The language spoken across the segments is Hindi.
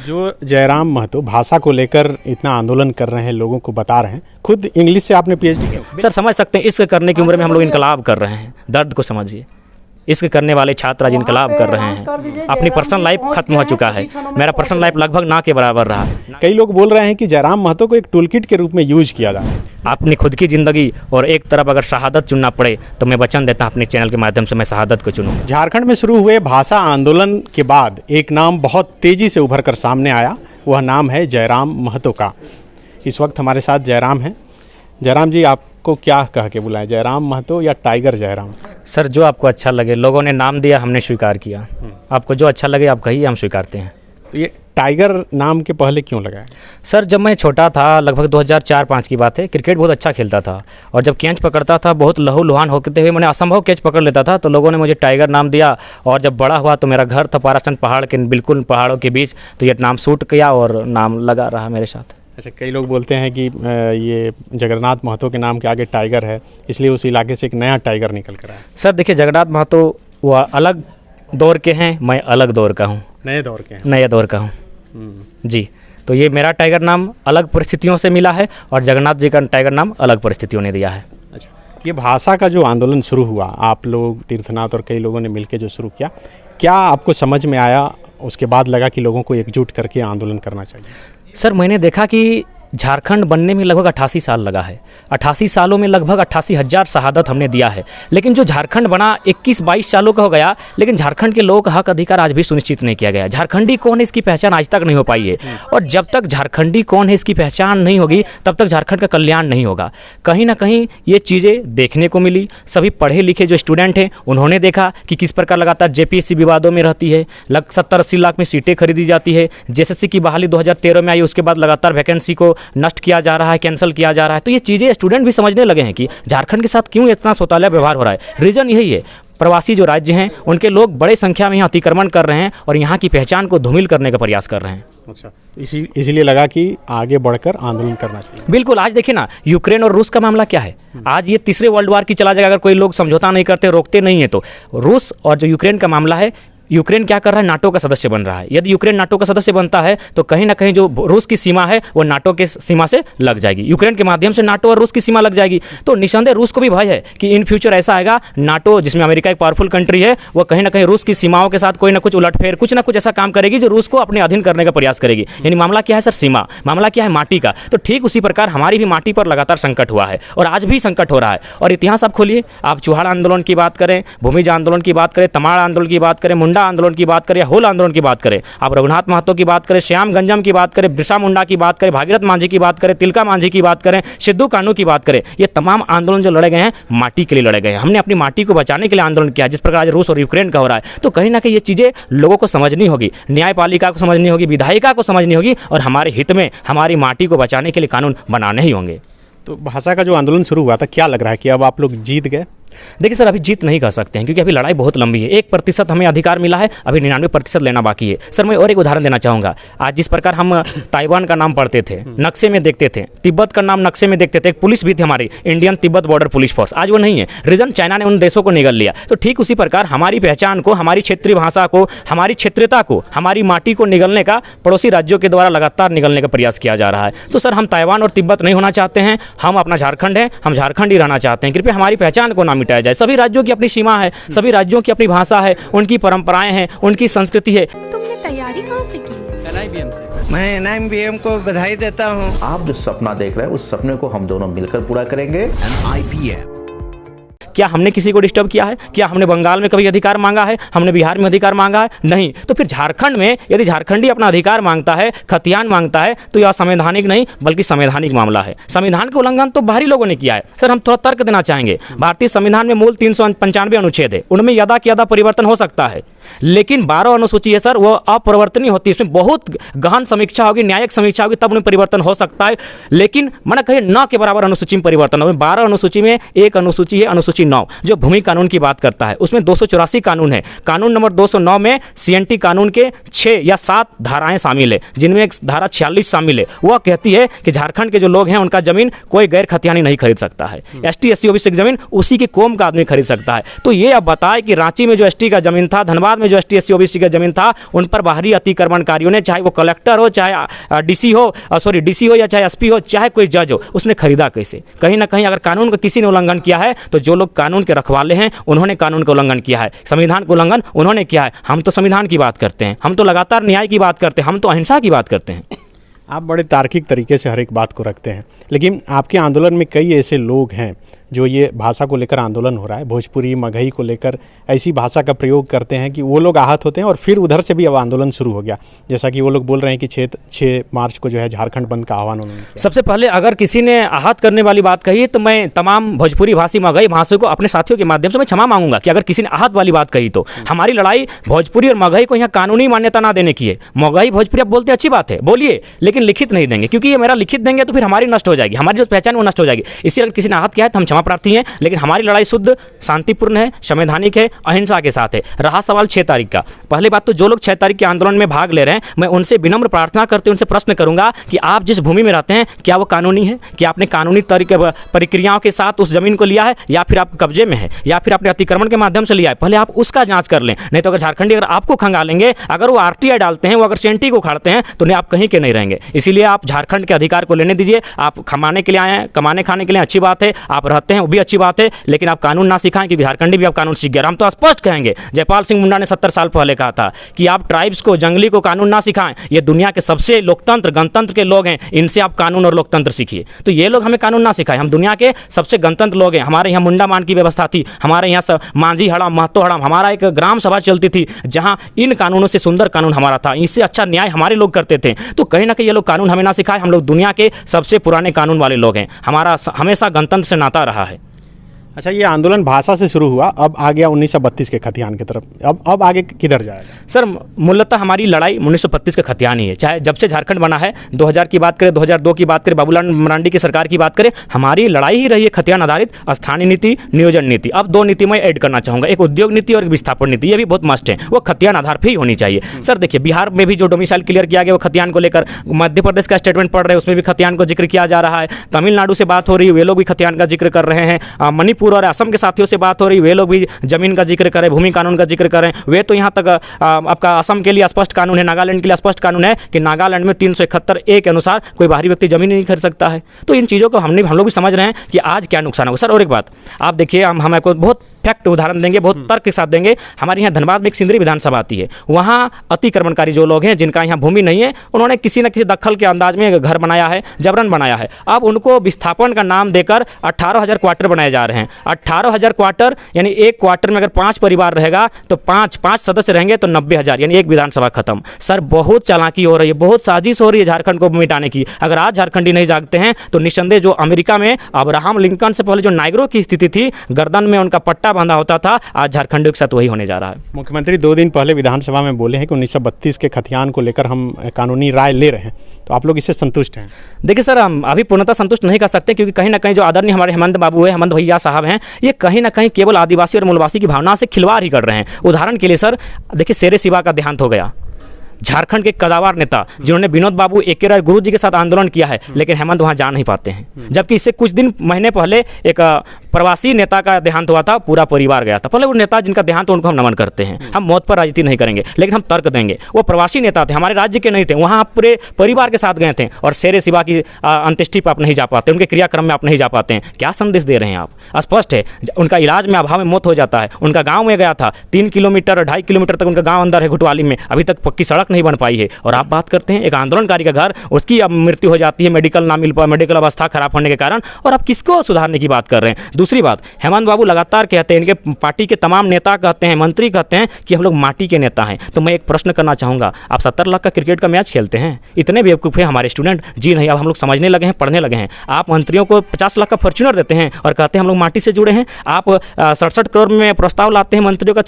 जो जयराम महतो भाषा को लेकर इतना आंदोलन कर रहे हैं, लोगों को बता रहे हैं, खुद इंग्लिश से आपने पीएचडी किया। सर समझ सकते हैं, इश्क करने की उम्र में हम लोग इनकलाब कर रहे हैं, दर्द को समझिए। इश्क करने वाले छात्र आज इनकलाब कर रहे हैं, अपनी पर्सनल लाइफ खत्म हो चुका है। मेरा पर्सनल लाइफ लगभग ना के बराबर रहा। कई लोग बोल रहे हैं कि जयराम महतो को एक टूलकिट के रूप में यूज किया जा रहा है। अपनी खुद की ज़िंदगी और एक तरफ अगर शहादत चुनना पड़े तो मैं वचन देता हूँ अपने चैनल के माध्यम से मैं शहादत को चुनूँ। झारखंड में शुरू हुए भाषा आंदोलन के बाद एक नाम बहुत तेज़ी से उभर कर सामने आया, वह नाम है जयराम महतो का। इस वक्त हमारे साथ जयराम हैं। जयराम जी, आपको क्या कह के बुलाएं, जयराम महतो या टाइगर जयराम? सर जो आपको अच्छा लगे, लोगों ने नाम दिया, हमने स्वीकार किया। आपको जो अच्छा लगे आप कहिए, हम स्वीकारते हैं। तो ये टाइगर नाम के पहले क्यों लगाया? सर जब मैं छोटा था, लगभग 2004-05 की बात है, क्रिकेट बहुत अच्छा खेलता था और जब कैच पकड़ता था बहुत लहू लुहान होते हुए मैंने असंभव कैच पकड़ लेता था, तो लोगों ने मुझे टाइगर नाम दिया। और जब बड़ा हुआ तो मेरा घर था पाराचंद पहाड़ के बिल्कुल पहाड़ों के बीच, तो ये नाम सूट किया और नाम लगा रहा मेरे साथ। अच्छा, कई लोग बोलते हैं कि ये जगन्नाथ महतो के नाम के आगे टाइगर है, इसलिए उस इलाके से एक नया टाइगर निकल कर आया। सर देखिए, जगन्नाथ महतो वो अलग दौर के हैं, मैं अलग दौर का हूँ, नए दौर के हैं। नए दौर का हूँ जी। तो ये मेरा टाइगर नाम अलग परिस्थितियों से मिला है और जगन्नाथ जी का टाइगर नाम अलग परिस्थितियों ने दिया है। अच्छा, ये भाषा का जो आंदोलन शुरू हुआ, आप लोग तीर्थनाथ और कई लोगों ने मिलकर जो शुरू किया, क्या आपको समझ में आया, उसके बाद लगा कि लोगों को एकजुट करके आंदोलन करना चाहिए? सर मैंने देखा कि झारखंड बनने में लगभग 88 साल लगा है। 88 सालों में लगभग 88,000 शहादत हमने दिया है, लेकिन जो झारखंड बना 21-22 सालों का हो गया, लेकिन झारखंड के लोगों का हक अधिकार आज भी सुनिश्चित नहीं किया गया। झारखंडी कौन है इसकी पहचान आज तक नहीं हो पाई है, और जब तक झारखंडी कौन है इसकी पहचान नहीं होगी तब तक झारखंड का कल्याण नहीं होगा। कहीं ना कहीं ये चीज़ें देखने को मिली। सभी पढ़े लिखे जो स्टूडेंट हैं उन्होंने देखा कि किस प्रकार लगातार जेपीएससी विवादों में रहती है, 70-80 लाख में सीटें खरीदी जाती है। जेएसएससी की बहाली 2013 में आई, उसके बाद लगातार वैकेंसी को नष्ट किया जा रहा है, कैंसिल किया जा रहा है। तो ये चीज़ें स्टूडेंट भी समझने लगे हैं कि झारखंड के साथ क्यों इतना सौताला व्यवहार हो रहा है। रीज़न यही है, प्रवासी जो राज्य हैं उनके लोग बड़े संख्या में यहाँ अतिक्रमण कर रहे हैं और यहाँ की पहचान को धूमिल करने का प्रयास कर रहे हैं। अच्छा, इसीलिए लगा कि आगे बढ़कर आंदोलन करना चाहिए। बिल्कुल, आज देखिए ना, यूक्रेन और रूस का मामला क्या है, आज ये तीसरे वर्ल्ड वार की चला जाएगा अगर कोई लोग समझौता नहीं करते, रोकते नहीं है। तो रूस और जो यूक्रेन का मामला है, यूक्रेन क्या कर रहा है, नाटो का सदस्य बन रहा है। यदि यूक्रेन नाटो का सदस्य बनता है तो कहीं ना कहीं जो रूस की सीमा है वो नाटो के सीमा से लग जाएगी, यूक्रेन के माध्यम से नाटो और रूस की सीमा लग जाएगी। तो निसंदेह रूस को भी भय है कि इन फ्यूचर ऐसा आएगा, नाटो जिसमें अमेरिका एक पावरफुल कंट्री है, वो कहीं ना कहीं रूस की सीमाओं के साथ कोई ना कुछ उलटफेर, कुछ ना कुछ ऐसा काम करेगी जो रूस को अपने अधीन करने का प्रयास करेगी। यानी मामला क्या है सर, सीमा, मामला क्या है, माटी का। तो ठीक उसी प्रकार हमारी भी माटी पर लगातार संकट हुआ है और आज भी संकट हो रहा है। और इतिहास आप खोलिए, आप चुहाड़ आंदोलन की बात करें, भूमिज आंदोलन की बात करें, तमाड़ आंदोलन की बात करें, मुंडा आंदोलन की बात करें, होल आंदोलन की बात करें, आप रघुनाथ महतो की बात करें, श्याम गंजम की बात करें, बिरसा मुंडा की बात करें, भागीरथ मांझी की बात करें, तिलका मांझी की बात करें, सिद्धू कान्हू की बात करें, ये तमाम आंदोलन जो लड़े गए हैं माटी के लिए लड़े गए हैं। हमने अपनी माटी को बचाने के लिए आंदोलन किया, जिस प्रकार आज रूस और यूक्रेन का हो रहा है। तो कहीं ना कहीं ये चीज़ें लोगों को समझनी होगी, न्यायपालिका को समझनी होगी, विधायिका को समझनी होगी, और हमारे हित में हमारी माटी को बचाने के लिए कानून बनाने ही होंगे। तो भाषा का जो आंदोलन शुरू हुआ था, क्या लग रहा है कि अब आप लोग जीत गए? देखिए सर, अभी जीत नहीं कर सकते हैं क्योंकि अभी लड़ाई बहुत लंबी है। 1% हमें अधिकार मिला है, अभी 99% लेना बाकी है। सर मैं और एक उदाहरण देना चाहूँगा। आज जिस प्रकार हम ताइवान का नाम पढ़ते थे, नक्शे में देखते थे, तिब्बत का नाम नक्शे में देखते थे, एक पुलिस भी थी हमारी, Indian Tibet border police force, आज वो नहीं है। रीजन चाइना ने उन देशों को निगल लिया। तो ठीक उसी प्रकार हमारी पहचान को, हमारी क्षेत्रीय भाषा को, हमारी क्षेत्रीयता को, हमारी माटी को निगलने का पड़ोसी राज्यों के द्वारा लगातार निगलने का प्रयास किया जा रहा है। तो सर हम ताइवान और तिब्बत नहीं होना चाहते हैं, हम अपना झारखंड है, हम झारखंड ही रहना चाहते हैं। कृपया हमारी पहचान को ना मिटाया जाए। सभी राज्यों की अपनी सीमा है, सभी राज्यों की अपनी भाषा है, उनकी परंपराएं हैं, उनकी संस्कृति है। तुमने तैयारी कहाँ से की? NIBM से। मैं NIBM को बधाई देता हूँ। आप जो सपना देख रहे हैं उस सपने को हम दोनों मिलकर पूरा करेंगे। NIBM। क्या हमने किसी को डिस्टर्ब किया है? क्या हमने बंगाल में कभी अधिकार मांगा है? हमने बिहार में अधिकार मांगा है? नहीं। तो फिर झारखंड में यदि झारखंडी अपना अधिकार मांगता है, खतियान मांगता है, तो यह संवैधानिक नहीं बल्कि संवैधानिक मामला है। संविधान का उल्लंघन तो बाहरी लोगों ने किया है। सर हम थोड़ा तर्क देना चाहेंगे। भारतीय संविधान में मूल 395 अनुच्छेद है, उनमें यदा कि यदा परिवर्तन हो सकता है, लेकिन 12 अनुसूची है सर, वो अपरिवर्तनीय होती है। इसमें बहुत गहन समीक्षा होगी, न्यायिक समीक्षा होगी, तब उनमें परिवर्तन हो सकता है। लेकिन मैंने कहे न के बराबर अनुसूची में परिवर्तन हो। 12 अनुसूची में एक अनुसूची है अनुसूची 284/9 जो भूमि कानून की बात करता है, उसमें 284 कानून है। कानून नंबर 209 में CNT कानून के 6 या 7 धाराएं शामिल है, जिनमें एक धारा 46 शामिल है। वह कहती है कि झारखंड के जो लोग हैं उनका जमीन कोई गैर खतियानी नहीं खरीद सकता है। ST SC OBC की जमीन उसी की कौम का आदमी खरीद सकता है। तो ये अब बताए कि रांची में जो ST का जमीन था, धनबाद में जो ST SC OBC का जमीन था, उन पर बाहरी अतिक्रमणकारियों ने, चाहे वो कलेक्टर हो, चाहे DC हो या चाहे SP हो, चाहे कोई जज हो, उसने खरीदा कैसे? कहीं ना कहीं अगर कानून का किसी ने उल्लंघन किया है तो जो लोग कानून के रखवाले हैं उन्होंने कानून का उल्लंघन किया है, संविधान का उल्लंघन उन्होंने किया है। हम तो संविधान की बात करते हैं, हम तो लगातार न्याय की बात करते हैं, हम तो अहिंसा की बात करते हैं। आप बड़े तार्किक तरीके से हर एक बात को रखते हैं, लेकिन आपके आंदोलन में कई ऐसे लोग हैं जो ये भाषा को लेकर आंदोलन हो रहा है, भोजपुरी मगही को लेकर ऐसी भाषा का प्रयोग करते हैं कि वो लोग आहत होते हैं और फिर उधर से भी अब आंदोलन शुरू हो गया। जैसा कि वो लोग बोल रहे हैं कि 6 मार्च को जो है झारखंड बंद का आह्वान उन्होंने किया। सबसे पहले अगर किसी ने आहत करने वाली बात कही तो मैं तमाम भोजपुरी भाषी मगही भाषियों को अपने साथियों के माध्यम से मैं क्षमा मांगूंगा कि अगर किसी ने आहत वाली बात कही तो हमारी लड़ाई भोजपुरी और मगही को यहाँ कानूनी मान्यता ना देने की है। मगही भोजपुरी आप बोलते अच्छी बात है, बोलिए, लेकिन लिखित नहीं देंगे, क्योंकि ये मेरा लिखित देंगे तो फिर हमारी नष्ट हो जाएगी, हमारी जो पहचान वो नष्ट हो जाएगी। इसलिए अगर किसी ने आहत किया है तो हम क्षमा प्रार्थी हैं, लेकिन हमारी लड़ाई शुद्ध शांतिपूर्ण है, संवैधानिक है, अहिंसा के साथ है। रहा सवाल 6 तारीख का, पहली बात तो जो लोग 6 तारीख के आंदोलन में भाग ले रहे हैं, मैं उनसे विनम्र प्रार्थना करते हुए उनसे प्रश्न करूंगा कि आप जिस भूमि में रहते हैं क्या वो कानूनी है? क्या आपने कानूनी तरीके प्रक्रियाओं के साथ उस जमीन को लिया है, या फिर आपके कब्जे में है, या फिर आपने अतिक्रमण के माध्यम से लिया है? पहले आप उसका जांच कर लें, नहीं तो अगर झारखंडी अगर आपको खंगालेंगे, अगर वो RTI डालते हैं, वो अगर CNT को उखाड़ते हैं तो आप कहीं के नहीं रहेंगे। इसीलिए आप झारखंड के अधिकार को लेने दीजिए। आप कमाने के लिए आए हैं, कमाने खाने के लिए अच्छी बात है, आप रहते हैं वो भी अच्छी बात है, लेकिन आप कानून ना सिखाएं, क्योंकि झारखंडी भी आप कानून सीख गए। हम तो स्पष्ट कहेंगे, जयपाल सिंह मुंडा ने 70 साल पहले कहा था कि आप ट्राइब्स को, जंगली को कानून ना सिखाएं। ये दुनिया के सबसे लोकतंत्र गणतंत्र के लोग हैं, इनसे आप कानून और लोकतंत्र सीखिए। तो ये लोग हमें कानून ना सिखाएं, हम दुनिया के सबसे गणतंत्र लोग हैं। हमारे यहाँ मुंडा मान की व्यवस्था थी, हमारे यहाँ मांझी हड़ाम, महतो हड़ाम, हमारा एक ग्राम सभा चलती थी जहाँ इन कानूनों से सुंदर कानून हमारा था, इससे अच्छा न्याय हमारे लोग करते थे। तो कहीं ना कहीं ये लोग कानून हमें ना सिखाए। हम लोग दुनिया के सबसे पुराने कानून वाले लोग हैं, हमारा हमेशा गणतंत्र से नाता रहा है। अच्छा, ये आंदोलन भाषा से शुरू हुआ, अब आ गया 1932 के खतियान की तरफ, अब आगे किधर जाएगा? सर मूलतः हमारी लड़ाई 1932 के खतियान ही है। चाहे जब से झारखंड बना है, 2000 की बात करें, 2002 की बात करें, बाबूलाल मरांडी की सरकार की बात करें, हमारी लड़ाई ही रही है खतियान आधारित स्थानीय नीति, नियोजन नीति। अब 2 नीति मैं ऐड करना चाहूँगा, एक उद्योग नीति और एक विस्थापन नीति। ये भी बहुत मस्ट है, वो खतियान आधार पर ही होनी चाहिए। सर देखिए, बिहार में भी जो डोमिसाइल क्लियर किया गया वो खतियान को लेकर, मध्य प्रदेश का स्टेटमेंट पढ़ रहे हैं उसमें भी खतियान को जिक्र किया जा रहा है, तमिलनाडु से बात हो रही है, वे लोग भी खतियान का जिक्र कर रहे हैं, मणिपुर और असम के साथियों से बात हो रही, वे लोग भी जमीन का जिक्र करें, भूमि कानून का जिक्र करें। वे तो यहाँ तक आपका असम के लिए स्पष्ट कानून है, नागालैंड के लिए स्पष्ट कानून है कि नागालैंड में 371A के अनुसार कोई बाहरी व्यक्ति जमीन नहीं खरीद सकता है। तो इन चीज़ों को हम लोग भी समझ रहे हैं कि आज क्या नुकसान होगा। सर और एक बात आप देखिए, हम आपको बहुत फैक्ट उदाहरण देंगे, बहुत तर्क के साथ देंगे। हमारे यहाँ धनबाद में एक सिंदरी विधानसभा आती है, वहाँ अतिक्रमणकारी जो लोग हैं जिनका यहाँ भूमि नहीं है, उन्होंने किसी न किसी दखल के अंदाज में घर बनाया है, जबरन बनाया है। अब उनको विस्थापन का नाम देकर 18,000 क्वार्टर बनाए जा रहे हैं। 18,000 क्वार्टर यानी एक क्वार्टर में अगर 5 परिवार रहेगा तो 5 सदस्य रहेंगे तो 90,000, यानी एक विधानसभा खत्म। सर बहुत चालाकी हो रही है, बहुत साजिश हो रही है झारखंड को मिटाने की। अगर आज झारखंडी नहीं जागते हैं तो निस्संदेह जो अमेरिका में अब्राहम लिंकन से पहले जो नाइग्रो की स्थिति थी, गर्दन में उनका पट्टा बांधा होता था, आज झारखंडियों के साथ वही होने जा रहा है। मुख्यमंत्री 2 दिन पहले विधानसभा में बोले हैं कि 1932 के खतियान को लेकर हम कानूनी राय ले रहे हैं, तो आप लोग इससे संतुष्ट हैं? देखिए सर, हम अभी पूर्णतः संतुष्ट नहीं कर सकते, क्योंकि कहीं ना कहीं जो आदरणीय हमारे हेमंत बाबू है, हेमंत भैया साहब हैं, ये कहीं ना कहीं केवल आदिवासी और मूलवासी की भावना से खिलवाड़ ही कर रहे हैं। उदाहरण के लिए सर देखिए, शेरे शिवा का देहांत हो गया, झारखंड के कदावर नेता जिन्होंने विनोद बाबू एके राय गुरु जी के साथ आंदोलन किया है, लेकिन हेमंत वहां जा नहीं पाते हैं। जबकि इससे कुछ दिन महीने पहले एक प्रवासी नेता का देहांत हुआ था, पूरा परिवार गया था। पहले वो नेता जिनका देहांत उनको हम नमन करते हैं, हम मौत पर राजनीति नहीं करेंगे, लेकिन हम तर्क देंगे। वो प्रवासी नेता थे, हमारे राज्य के नहीं थे, वहाँ आप पूरे परिवार के साथ गए थे, और शेरे शिवा की अंत्येष्टि पर आप नहीं जा पाते, उनके क्रियाक्रम में आप नहीं जा पाते हैं। क्या संदेश दे रहे हैं आप? स्पष्ट है, उनका इलाज में अभाव में मौत हो जाता है। उनका गाँव में गया था, 3 किलोमीटर 2.5 किलोमीटर तक उनका गाँव अंदर है, घुटवाली में, अभी तक पक्की सड़क नहीं बन पाई है। और आप बात करते हैं एक आंदोलनकारी का घर, उसकी अब मृत्यु हो जाती है मेडिकल ना मिल पाए, मेडिकल अवस्था खराब होने के कारण, और आप किसको सुधारने की बात कर रहे हैं? दूसरी बात, हेमंत बाबू लगातार कहते हैं, इनके पार्टी के तमाम नेता कहते हैं, मंत्री कहते हैं कि हम लोग माटी के नेता हैं। तो मैं एक प्रश्न करना चाहूँगा, आप 70 लाख का क्रिकेट का मैच खेलते हैं? इतने बेवकूफ़ हैं हमारे स्टूडेंट? जी नहीं, अब हम लोग समझने लगे हैं, पढ़ने लगे हैं। आप मंत्रियों को 50 लाख का फॉर्च्यूनर देते हैं और कहते हैं हम लोग माटी से जुड़े हैं। आप 67 करोड़ में प्रस्ताव लाते हैं मंत्रियों का,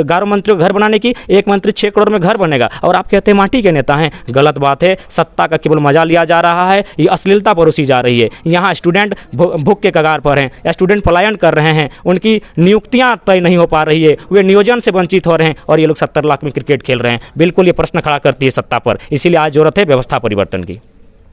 11 मंत्रियों का घर बनाने की, एक मंत्री 6 करोड़ में घर बनेगा, और आप कहते हैं माटी के नेता हैं। गलत बात है, सत्ता का केवल मजा लिया जा रहा है, ये अश्लीलता परोसी जा रही है। यहाँ स्टूडेंट भूख के कगार पर हैं, स्टूडेंट पलायन कर रहे हैं, उनकी नियुक्तियां तय नहीं हो पा रही है, वे नियोजन से वंचित हो रहे हैं और ये लोग 70 लाख में क्रिकेट खेल रहे हैं। बिल्कुल ये प्रश्न खड़ा करती है सत्ता पर, इसीलिए आज जरूरत है व्यवस्था परिवर्तन की।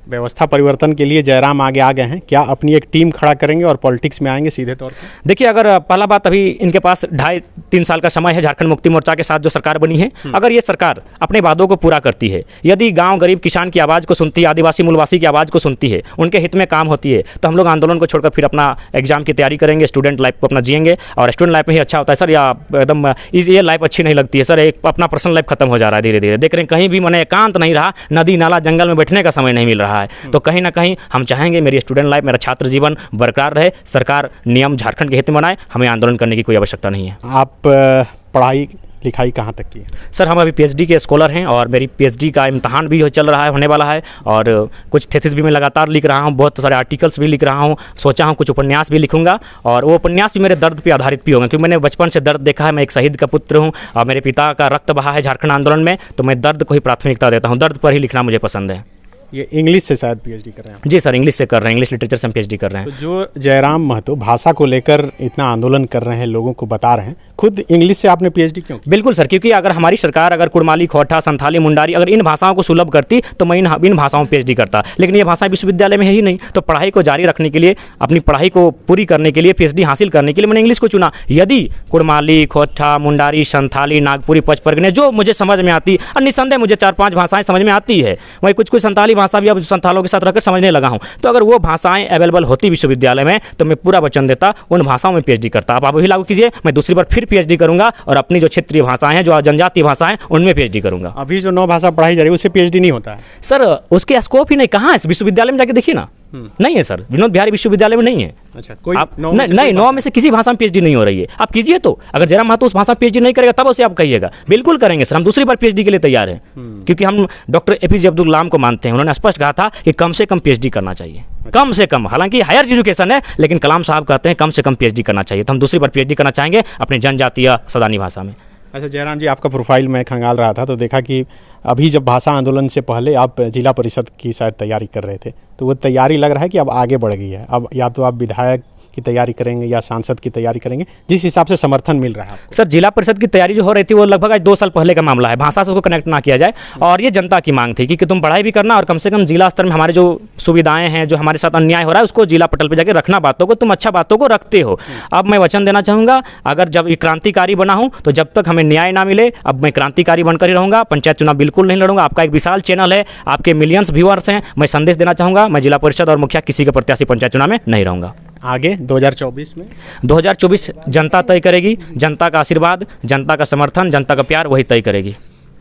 व्यवस्था परिवर्तन के लिए जयराम आगे आ गए हैं, क्या अपनी एक टीम खड़ा करेंगे और पॉलिटिक्स में आएंगे सीधे तौर पर? देखिए, अगर पहला बात, अभी इनके पास 2.5-3 साल का समय है झारखंड मुक्ति मोर्चा के साथ जो सरकार बनी है। अगर ये सरकार अपने वादों को पूरा करती है, यदि गांव गरीब किसान की आवाज़ को सुनती है, आदिवासी मूलवासी की आवाज़ को सुनती है, उनके हित में काम होती है, तो हम लोग आंदोलन को छोड़कर फिर अपना एग्जाम की तैयारी करेंगे, स्टूडेंट लाइफ को अपना जिएंगे। और स्टूडेंट लाइफ में ही अच्छा होता है सर, या एकदम ये लाइफ अच्छी नहीं लगती है सर, एक अपना पर्सनल लाइफ खत्म हो जा रहा है धीरे धीरे। देख रहे हैं कहीं भी मैंने एकांत नहीं रहा, नदी नाला जंगल में बैठने का समय नहीं मिल रहा है। तो कहीं ना कहीं हम चाहेंगे मेरी स्टूडेंट लाइफ, मेरा छात्र जीवन बरकरार रहे, सरकार नियम झारखंड के हित में बनाए, हमें आंदोलन करने की कोई आवश्यकता नहीं है। आप पढ़ाई लिखाई कहाँ तक की है? सर हम अभी पीएचडी के स्कॉलर हैं और मेरी पीएचडी का इम्तहान भी चल रहा है, होने वाला है, और कुछ थीसिस भी मैं लगातार लिख रहा हूँ, बहुत सारे आर्टिकल्स भी लिख रहा हूँ, सोचा हूँ कुछ उपन्यास भी लिखूंगा, और वो उपन्यास भी मेरे दर्द पे आधारित भी होंगे, क्योंकि मैंने बचपन से दर्द देखा है। मैं एक शहीद का पुत्र हूँ और मेरे पिता का रक्त बहा है झारखंड आंदोलन में, तो मैं दर्द को ही प्राथमिकता देता हूँ, दर्द पर ही लिखना मुझे पसंद है। ये इंग्लिश से शायद पीएचडी कर रहे हैं? जी सर, इंग्लिश से कर रहे हैं, इंग्लिश लिटरेचर से हम पीएचडी कर रहे हैं। तो जो जयराम महतो भाषा को लेकर इतना आंदोलन कर रहे हैं, लोगों को बता रहे हैं, खुद इंग्लिश से आपने पीएचडी क्यों की? बिल्कुल सर, क्योंकि अगर हमारी सरकार अगर कुड़माली, खोटा, संथाली, मुंडारी अगर इन भाषाओं को सुलभ करती तो मैं इन भाषाओं में पीएचडी करता, लेकिन ये भाषा विश्वविद्यालय में है ही नहीं। तो पढ़ाई को जारी रखने के लिए, अपनी पढ़ाई को पूरी करने के लिए, पीएचडी हासिल करने के लिए मैंने इंग्लिश को चुना। यदि कुड़माली, खोटा, मुंडारी, संथाली, नागपुरी, पचपरगने जो मुझे समझ में आती, और निसंदेह मुझे 4-5 भाषाएं समझ में आती है, वही कुछ संथाली भाषा भी अब संथालों के साथ रहकर समझने लगा हूं, तो अगर वो भाषाएं अवेलेबल होती विश्वविद्यालय में तो मैं पूरा वचन देता उन भाषाओं में पीएचडी करता। आप अभी लागू कीजिए, मैं दूसरी बार फिर पीएचडी करूंगा और अपनी जो क्षेत्रीय भाषाएं हैं, जो जनजातीय भाषाएं, उनमें पीएचडी करूंगा। अभी जो 9 भाषा पढ़ाई जा रही है उससे पीएचडी नहीं होता है सर, उसके स्कोप ही नहीं, कहाँ है विश्वविद्यालय में जाके देखिए ना, नहीं है सर, विनोद बिहारी विश्वविद्यालय में नहीं है। अच्छा, कोई आप 9 नहीं 9 में से किसी भाषा में पीएचडी नहीं हो रही है, आप कीजिए। तो अगर जयराम महतो उस भाषा में पीएचडी नहीं करेगा तब उसे आप कहिएगा। बिल्कुल करेंगे सर, हम दूसरी बार पीएचडी के लिए तैयार हैं, क्योंकि हम डॉक्टर एपीजे अब्दुल कलाम को मानते हैं। उन्होंने स्पष्ट कहा था कि कम से कम पीएचडी करना चाहिए, कम से कम, हालांकि हायर एजुकेशन है, लेकिन कलाम साहब कहते हैं कम से कम पीएचडी करना चाहिए। तो हम दूसरी बार पीएचडी करना चाहेंगे अपनी जनजातीय सदानी भाषा में। अच्छा जयराम जी, आपका प्रोफाइल मैं खंगाल रहा था तो देखा कि अभी जब भाषा आंदोलन से पहले आप जिला परिषद की शायद तैयारी कर रहे थे, तो वो तैयारी लग रहा है कि अब आगे बढ़ गई है। अब या तो आप विधायक की तैयारी करेंगे या सांसद की तैयारी करेंगे, जिस हिसाब से समर्थन मिल रहा है आपको। सर, जिला परिषद की तैयारी जो हो रही थी वो लगभग आज 2 साल पहले का मामला है, भाषा से उसको कनेक्ट ना किया जाए। और ये जनता की मांग थी कि तुम पढ़ाई भी करना और कम से कम जिला स्तर में हमारे जो सुविधाएं हैं, जो हमारे साथ अन्याय हो रहा है, उसको जिला पटल पर जाकर रखना बातों को, तुम अच्छा बातों को रखते हो। अब मैं वचन देना चाहूँगा, अगर जब ये क्रांतिकारी बना हूँ तो जब तक हमें न्याय ना मिले, अब मैं क्रांतिकारी बनकर ही रहूँगा। पंचायत चुनाव बिल्कुल नहीं लड़ूंगा। आपका एक विशाल चैनल है, आपके मिलियंस व्यूअर्स हैं, मैं संदेश देना चाहूँगा, मैं जिला परिषद और मुखिया किसी के प्रत्याशी पंचायत चुनाव में नहीं रहूँगा। आगे 2024 में 2024 जनता तय करेगी, जनता का आशीर्वाद, जनता का समर्थन, जनता का प्यार वही तय करेगी।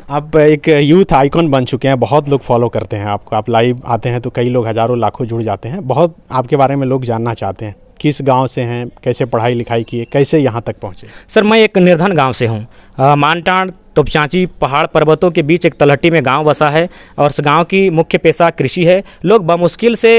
आप एक यूथ आइकॉन बन चुके हैं, बहुत लोग फॉलो करते हैं आपको, आप लाइव आते हैं तो कई लोग हज़ारों लाखों जुड़ जाते हैं। बहुत आपके बारे में लोग जानना चाहते हैं, किस गांव से हैं, कैसे पढ़ाई लिखाई किए, कैसे यहाँ तक पहुँचे? सर, मैं एक निर्धन गांव से हूँ, मानटांड तोपचांची पहाड़ पर्वतों के बीच एक तलहटी में गांव बसा है और उस गांव की मुख्य पेशा कृषि है। लोग बमुश्किल से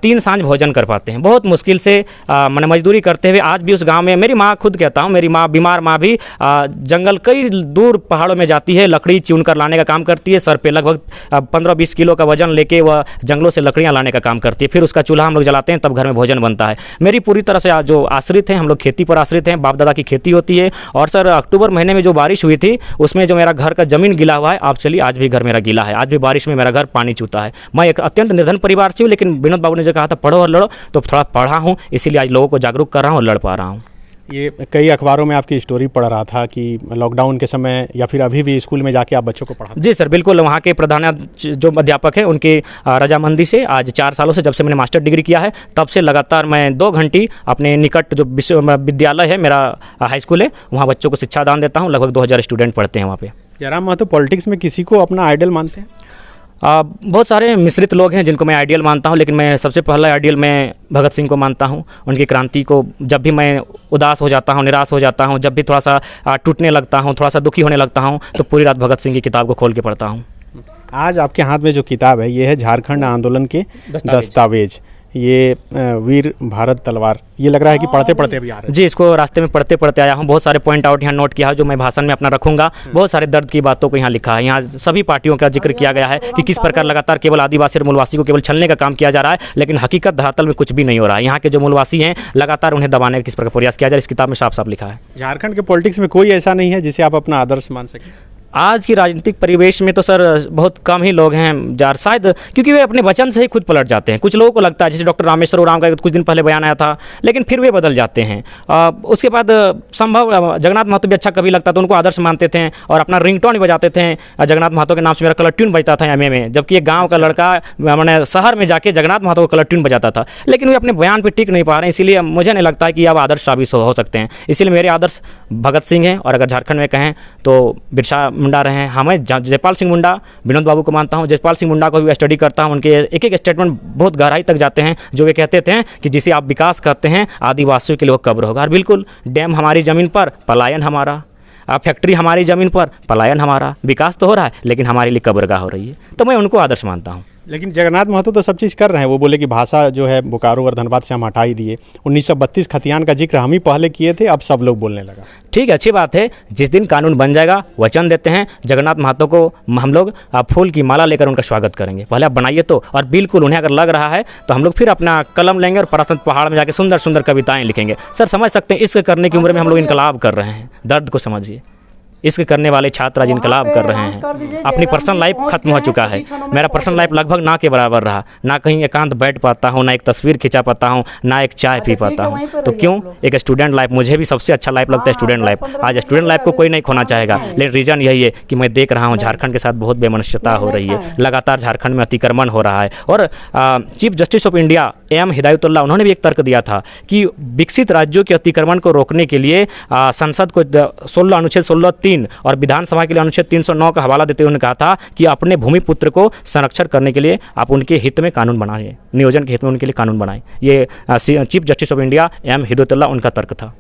3 सांझ भोजन कर पाते हैं, बहुत मुश्किल से मैंने मजदूरी करते हुए। आज भी उस गांव में मेरी माँ, खुद कहता हूँ, मेरी माँ, बीमार माँ भी जंगल कई दूर पहाड़ों में जाती है, लकड़ी चुन कर लाने का काम करती है। सर पे लगभग 15-20 किलो का वजन लेके वह जंगलों से लकड़ियाँ लाने का काम करती है, फिर उसका चूल्हा हम लोग जलाते हैं, तब घर में भोजन बनता है। मेरी पूरी तरह से जो आश्रित हैं, हम लोग खेती पर आश्रित हैं, बाप दादा की खेती होती है। और सर, अक्टूबर महीने में जो बारिश हुई थी उसमें जो मेरा घर का जमीन गीला हुआ है, आप चलिए आज भी घर मेरा गीला है, आज भी बारिश में मेरा घर पानी चूता है। मैं एक अत्यंत निर्धन परिवार से हूँ, लेकिन विनोद बाबू ने जो कहा था पढ़ो और लड़ो, तो थोड़ा पढ़ा हूँ, इसीलिए आज लोगों को जागरूक कर रहा हूँ और लड़ पा रहा हूँ। ये कई अखबारों में आपकी स्टोरी पढ़ रहा था कि लॉकडाउन के समय या फिर अभी भी स्कूल में जाके आप बच्चों को पढ़ाते? जी सर, बिल्कुल। वहाँ के प्रधान जो अध्यापक हैं उनकी रजामंदी से आज 4 सालों से, जब से मैंने मास्टर डिग्री किया है, तब से लगातार मैं 2 घंटे अपने निकट जो विद्यालय है, मेरा हाई स्कूल है, वहाँ बच्चों को शिक्षा दान देता हूँ। लगभग 2000 स्टूडेंट पढ़ते हैं वहाँ पे। जयराम महतो पॉलिटिक्स में किसी को अपना आइडल मानते हैं? बहुत सारे मिश्रित लोग हैं जिनको मैं आइडियल मानता हूं, लेकिन मैं सबसे पहला आइडियल मैं भगत सिंह को मानता हूं। उनकी क्रांति को, जब भी मैं उदास हो जाता हूं, निराश हो जाता हूं, जब भी थोड़ा सा टूटने लगता हूं, थोड़ा सा दुखी होने लगता हूं, तो पूरी रात भगत सिंह की किताब को खोल के पढ़ता हूं। आज आपके हाथ में जो किताब है ये है झारखंड आंदोलन के दस्तावेज। ये वीर भारत तलवार, ये लग रहा है कि पढ़ते पढ़ते अभी आ रहे हैं। जी, इसको रास्ते में पढ़ते पढ़ते आया हूँ। बहुत सारे पॉइंट आउट यहाँ नोट किया है जो मैं भाषण में अपना रखूंगा। बहुत सारे दर्द की बातों को यहाँ लिखा है। यहाँ सभी पार्टियों का जिक्र किया गया है कि किस प्रकार लगातार केवल आदिवासी और मूलवासी को केवल छलने का काम किया जा रहा है, लेकिन हकीकत धरातल में कुछ भी नहीं हो रहा है। यहाँ के जो मूलवासी हैं लगातार उन्हें दबाने का किस प्रकार प्रयास किया जा रहा है, इस किताब में साफ साफ लिखा है। झारखंड के पॉलिटिक्स में कोई ऐसा नहीं है जिसे आप अपना आदर्श मान सकें? आज की राजनीतिक परिवेश में तो सर बहुत कम ही लोग हैं जार, शायद क्योंकि वे अपने वचन से ही खुद पलट जाते हैं। कुछ लोगों को लगता है, जैसे डॉक्टर रामेश्वर उरांव का कुछ दिन पहले बयान आया था, लेकिन फिर वे बदल जाते हैं। उसके बाद संभव जगन्नाथ महतो भी अच्छा कभी लगता तो उनको आदर्श मानते थे और अपना रिंगटोन भी बजाते थे। जगन्नाथ महतो के नाम से मेरा कलर ट्यून बजता था एमए में, जबकि एक गाँव का लड़का मैंने शहर में जाके जगन्नाथ महतो का कलर ट्यून बजाता था। लेकिन वे अपने बयान पर टिक नहीं पा रहे हैं, इसीलिए मुझे नहीं लगता है कि अब आदर्श साबित हो सकते हैं। इसीलिए मेरे आदर्श भगत सिंह हैं, और अगर झारखंड में कहें तो बिरसा मुंडा रहे हैं। हमें जयपाल सिंह मुंडा, विनोद बाबू को मानता हूँ। जयपाल सिंह मुंडा को भी स्टडी करता हूँ। उनके एक एक स्टेटमेंट बहुत गहराई तक जाते हैं, जो वे कहते थे कि जिसे आप विकास कहते हैं आदिवासियों के लिए वो कब्र होगा। और बिल्कुल, डैम हमारी ज़मीन पर, पलायन हमारा। फैक्ट्री हमारी ज़मीन पर, पलायन हमारा। विकास तो हो रहा है, लेकिन हमारे लिए कब्रगाह हो रही है। तो मैं उनको आदर्श मानता हूँ। लेकिन जगन्नाथ महतो तो सब चीज़ कर रहे हैं। वो बोले कि भाषा जो है बोकारो और धनबाद से हम हटा ही दिए। 1932 खतियान का जिक्र हम ही पहले किए थे, अब सब लोग बोलने लगा। ठीक है, अच्छी बात है। जिस दिन कानून बन जाएगा, वचन देते हैं, जगन्नाथ महतो को हम लोग फूल की माला लेकर उनका स्वागत करेंगे। पहले आप बनाइए तो, और बिल्कुल उन्हें अगर लग रहा है तो हम लोग फिर अपना कलम लेंगे और परासंत पहाड़ में जाकर सुंदर सुंदर कविताएं लिखेंगे। सर समझ सकते हैं, इश्क करने की उम्र में हम लोग इनकलाब कर रहे हैं। दर्द को समझिए। इश्क करने वाले छात्र आज इनकलाब कर रहे हैं। अपनी पर्सनल लाइफ खत्म हो चुका है। मेरा पर्सनल लाइफ लगभग ना के बराबर रहा। ना कहीं एकांत बैठ पाता हूँ, ना एक तस्वीर खिंचा पाता हूँ, ना एक चाय पी पाता हूँ। तो क्यों? एक स्टूडेंट लाइफ मुझे भी सबसे अच्छा लाइफ लगता है, स्टूडेंट लाइफ। आज स्टूडेंट लाइफ को कोई नहीं खोना चाहेगा, लेकिन रीज़न यही है कि मैं देख रहा हूँ झारखंड के साथ बहुत बेमनुष्यता हो रही है। लगातार झारखंड में अतिक्रमण हो रहा है। और chief justice of India M Hidayatullah, उन्होंने भी एक तर्क दिया था कि विकसित राज्यों के अतिक्रमण को रोकने के लिए संसद को 16 अनुच्छेद 16(3) और विधानसभा के लिए अनुच्छेद 309 का हवाला देते हुए उन्होंने कहा था कि अपने भूमिपुत्र को संरक्षण करने के लिए आप उनके हित में कानून बनाइए, नियोजन के हित में उनके लिए कानून बनाएं। ये chief justice of India M Hidayatullah उनका तर्क था।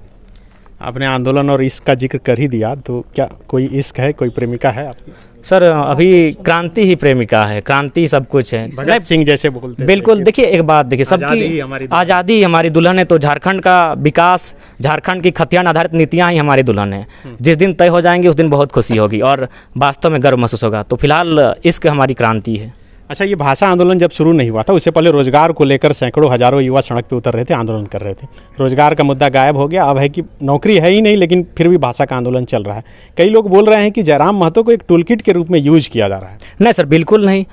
आपने आंदोलन और इश्क का जिक्र कर ही दिया, तो क्या कोई इश्क है, कोई प्रेमिका है आपकी? सर अभी क्रांति ही प्रेमिका है, क्रांति सब कुछ है। भगत सिंह जैसे बोलते हैं। बिल्कुल, देखिए एक बात देखिए, सबकी आज़ादी हमारी दुल्हन है। तो झारखंड का विकास, झारखंड की खतियान आधारित नीतियाँ ही हमारी दुल्हन है। जिस दिन तय हो जाएंगे उस दिन बहुत खुशी होगी और वास्तव में गर्व महसूस होगा। तो फिलहाल इश्क हमारी क्रांति है। अच्छा, ये भाषा आंदोलन जब शुरू नहीं हुआ था, उससे पहले रोजगार को लेकर सैकड़ों हजारों युवा सड़क पे उतर रहे थे, आंदोलन कर रहे थे। रोजगार का मुद्दा गायब हो गया। अब है कि नौकरी है ही नहीं, लेकिन फिर भी भाषा का आंदोलन चल रहा है। कई लोग बोल रहे हैं कि जयराम महतो को एक टूलकिट के रूप में यूज किया जा रहा है। नहीं सर, बिल्कुल नहीं।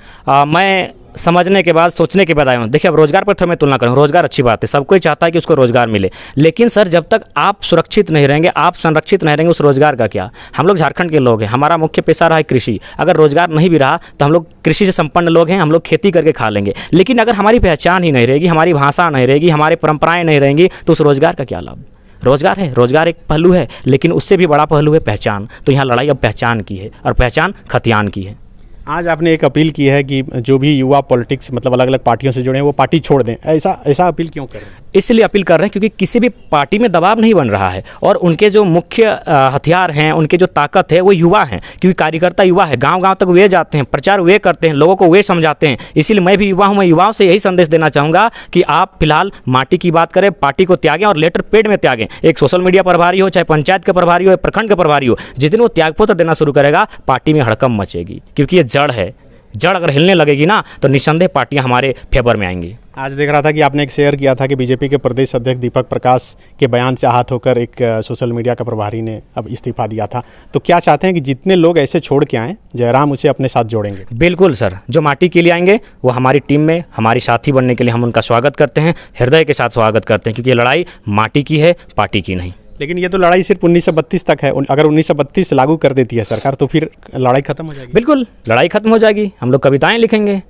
मैं समझने के बाद, सोचने के बाद आया हूँ। देखिए, अब रोजगार पर तो मैं तुलना करूँ, रोजगार अच्छी बात है, सब कोई चाहता है कि उसको रोजगार मिले। लेकिन सर, जब तक आप सुरक्षित नहीं रहेंगे, आप संरक्षित नहीं रहेंगे, उस रोजगार का क्या? हम लोग झारखंड के लोग हैं, हमारा मुख्य पेशा रहा है कृषि। अगर रोजगार नहीं भी रहा तो हम लोग कृषि से संपन्न लोग हैं, हम लोग खेती करके खा लेंगे। लेकिन अगर हमारी पहचान ही नहीं रहेगी, हमारी भाषा नहीं रहेगी, हमारी परंपराएं नहीं रहेंगी, तो उस रोजगार का क्या लाभ? रोजगार है, रोजगार एक पहलू है, लेकिन उससे भी बड़ा पहलू है पहचान। तो यहाँ लड़ाई अब पहचान की है, और पहचान खतियान की है। आज आपने एक अपील की है कि जो भी युवा पॉलिटिक्स मतलब अलग अलग पार्टियों से जुड़े हैं वो पार्टी छोड़ दें। ऐसा अपील क्यों कर रहे हैं? इसलिए अपील कर रहे हैं क्योंकि किसी भी पार्टी में दबाव नहीं बन रहा है, और उनके जो मुख्य हथियार हैं, उनके जो ताकत है वो युवा हैं। क्योंकि कार्यकर्ता युवा है, गांव-गांव तक वे जाते हैं, प्रचार वे करते हैं, लोगों को वे समझाते हैं। इसीलिए मैं भी युवा हूं, मैं युवाओं से यही संदेश देना चाहूँगा कि आप फिलहाल माटी की बात करें, पार्टी को त्यागें और लेटर पेड में त्यागें। एक सोशल मीडिया प्रभारी हो, चाहे पंचायत का प्रभारी हो, प्रखंड का प्रभारी हो, जिस दिन वो त्यागपत्र देना शुरू करेगा, पार्टी में हड़कंप मचेगी। क्योंकि ये जड़ है, जड़ अगर हिलने लगेगी ना तो निस्संदेह पार्टियां हमारे फेवर में आएंगी। आज देख रहा था कि आपने एक शेयर किया था कि बीजेपी के प्रदेश अध्यक्ष दीपक प्रकाश के बयान से आहत होकर एक सोशल मीडिया का प्रभारी ने अब इस्तीफा दिया था। तो क्या चाहते हैं कि जितने लोग ऐसे छोड़ के आएँ, जयराम उसे अपने साथ जोड़ेंगे? बिल्कुल सर, जो माटी के लिए आएंगे वो हमारी टीम में हमारी साथी बनने के लिए हम उनका स्वागत करते हैं, हृदय के साथ स्वागत करते हैं। क्योंकि ये लड़ाई माटी की है, पार्टी की नहीं। लेकिन ये तो लड़ाई सिर्फ 1932 तक है। अगर 1932 लागू कर देती है सरकार तो फिर लड़ाई खत्म हो जाएगी। बिल्कुल, लड़ाई खत्म हो जाएगी। हम लोग कविताएं लिखेंगे,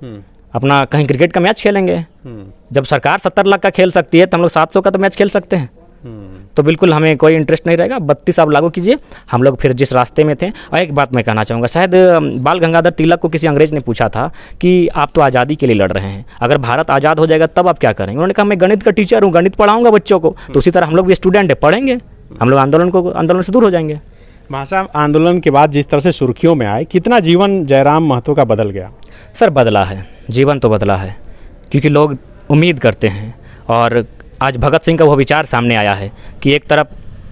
अपना कहीं क्रिकेट का मैच खेलेंगे। जब सरकार 70 लाख का खेल सकती है तो हम लोग 700 का तो मैच खेल सकते हैं। तो बिल्कुल हमें कोई इंटरेस्ट नहीं रहेगा। 32 आप लागू कीजिए, हम लोग फिर जिस रास्ते में थे। और एक बात मैं कहना चाहूँगा, शायद बाल गंगाधर तिलक को किसी अंग्रेज ने पूछा था कि आप तो आज़ादी के लिए लड़ रहे हैं, अगर भारत आज़ाद हो जाएगा तब आप क्या करेंगे? उन्होंने कहा मैं गणित का टीचर हूँ, गणित पढ़ाऊँगा बच्चों को। तो उसी तरह हम लोग भी स्टूडेंट है, पढ़ेंगे, हम लोग आंदोलन से दूर हो जाएंगे। भाषा आंदोलन के बाद जिस तरह से सुर्खियों में आए, कितना जीवन जयराम महतो का बदल गया? सर बदला है, जीवन तो बदला है। क्योंकि लोग उम्मीद करते हैं। और आज भगत सिंह का वो विचार सामने आया है कि एक तरफ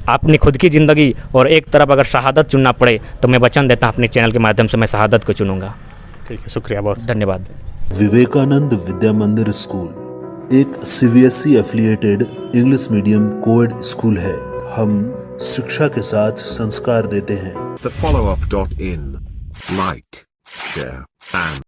अपनी खुद की ज़िंदगी और एक तरफ अगर शहादत चुनना पड़े तो मैं वचन देता हूँ अपने चैनल के माध्यम से मैं शहादत को चुनूंगा। ठीक है, शुक्रिया बहुत। धन्यवाद। विवेकानंद विद्या मंदिर स्कूल एक CBSE affiliated English medium coed school है। हम शिक्षा के साथ संस्कार देते हैं। The follow-up.in. Like, share, and